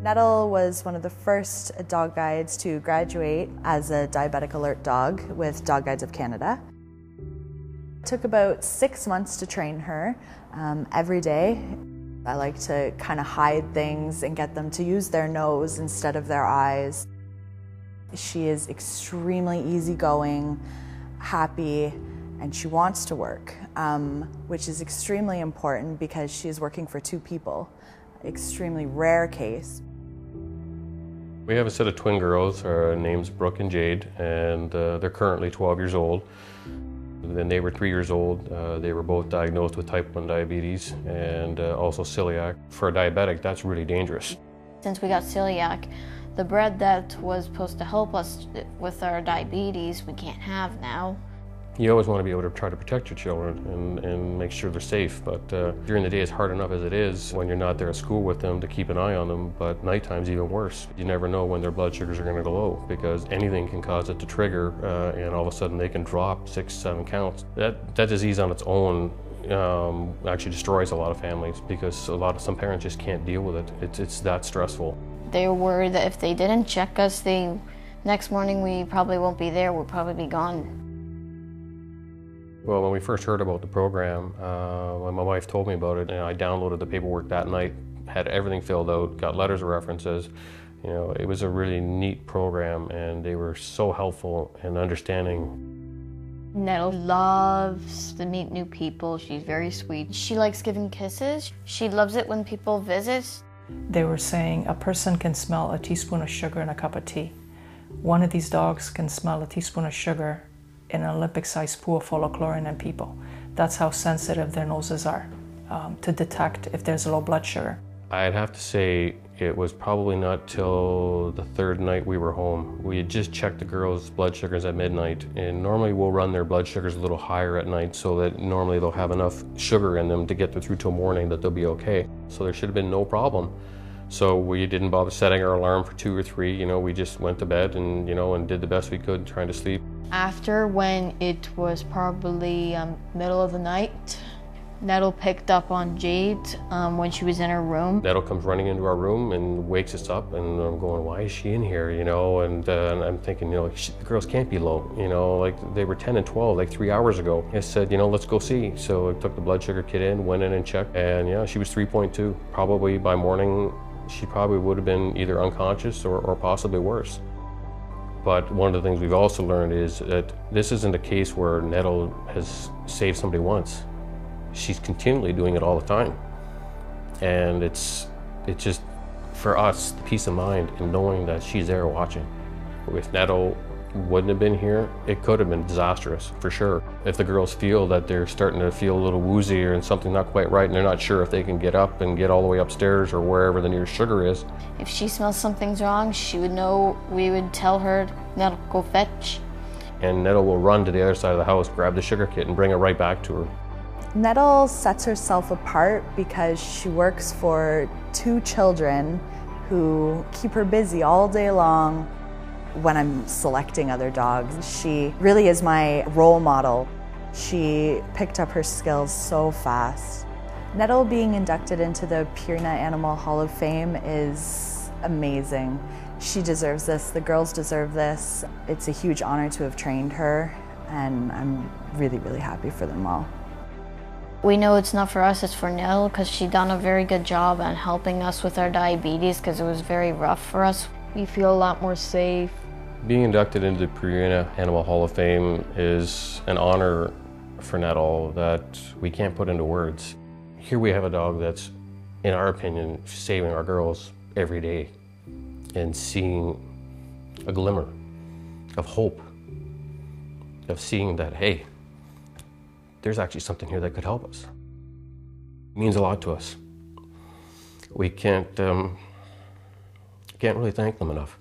Nettle was one of the first dog guides to graduate as a diabetic alert dog with Dog Guides of Canada. It took about 6 months to train her every day. I like to kind of hide things and get them to use their nose instead of their eyes. She is extremely easygoing, happy, and she wants to work, which is extremely important because she's working for 2 people. Extremely rare case. We have a set of twin girls. Our name's Brooke and Jade, and they're currently 12 years old. When they were 3 years old, they were both diagnosed with type 1 diabetes and also celiac. For a diabetic, that's really dangerous. Since we got celiac, the bread that was supposed to help us with our diabetes, we can't have now. You always want to be able to try to protect your children and make sure they're safe, but during the day it's hard enough as it is when you're not there at school with them to keep an eye on them, but nighttime's even worse. You never know when their blood sugars are going to go low because anything can cause it to trigger and all of a sudden they can drop 6, 7 counts. That disease on its own actually destroys a lot of families because some parents just can't deal with it. It's that stressful. They were worried that if they didn't check us, next morning we probably won't be there, we'll probably be gone. Well, when we first heard about the program, when my wife told me about it, and I downloaded the paperwork that night, had everything filled out, got letters of references. You know, it was a really neat program, and they were so helpful and understanding. Nettle loves to meet new people. She's very sweet. She likes giving kisses. She loves it when people visit. They were saying a person can smell a teaspoon of sugar in a cup of tea. One of these dogs can smell a teaspoon of sugar in an Olympic-sized pool full of chlorine and people. That's how sensitive their noses are to detect if there's low blood sugar. I'd have to say it was probably not till the 3rd night we were home. We had just checked the girls' blood sugars at midnight, and normally we'll run their blood sugars a little higher at night so that normally they'll have enough sugar in them to get through till morning that they'll be okay. So there should have been no problem. So we didn't bother setting our alarm for 2 or 3, you know, we just went to bed and, you know, and did the best we could trying to sleep. After, when it was probably middle of the night, Nettle picked up on Jade when she was in her room. Nettle comes running into our room and wakes us up, and I'm going, why is she in here, you know? And I'm thinking, you know, the girls can't be low, you know, like they were 10 and 12 like 3 hours ago. I said, you know, let's go see. So I took the blood sugar kit in, went in and checked, and yeah, she was 3.2. Probably by morning, she probably would have been either unconscious or possibly worse. But one of the things we've also learned is that this isn't a case where Nettle has saved somebody once. She's continually doing it all the time. And it's just, for us, the peace of mind in knowing that she's there watching. If Nettle wouldn't have been here, it could have been disastrous, for sure. If the girls feel that they're starting to feel a little woozy and something not quite right and they're not sure if they can get up and get all the way upstairs or wherever the nearest sugar is. If she smells something's wrong, she would know. We would tell her, Nettle, go fetch. And Nettle will run to the other side of the house, grab the sugar kit and bring it right back to her. Nettle sets herself apart because she works for 2 children who keep her busy all day long. When I'm selecting other dogs, she really is my role model. She picked up her skills so fast. Nettle being inducted into the Purina Animal Hall of Fame is amazing. She deserves this, the girls deserve this. It's a huge honor to have trained her, and I'm really, really happy for them all. We know it's not for us, it's for Nettle, because she done a very good job on helping us with our diabetes, because it was very rough for us. We feel a lot more safe. Being inducted into the Purina Animal Hall of Fame is an honor for Nettle that we can't put into words. Here we have a dog that's, in our opinion, saving our girls every day and seeing a glimmer of hope, of seeing that, hey, there's actually something here that could help us. It means a lot to us. We can't really thank them enough.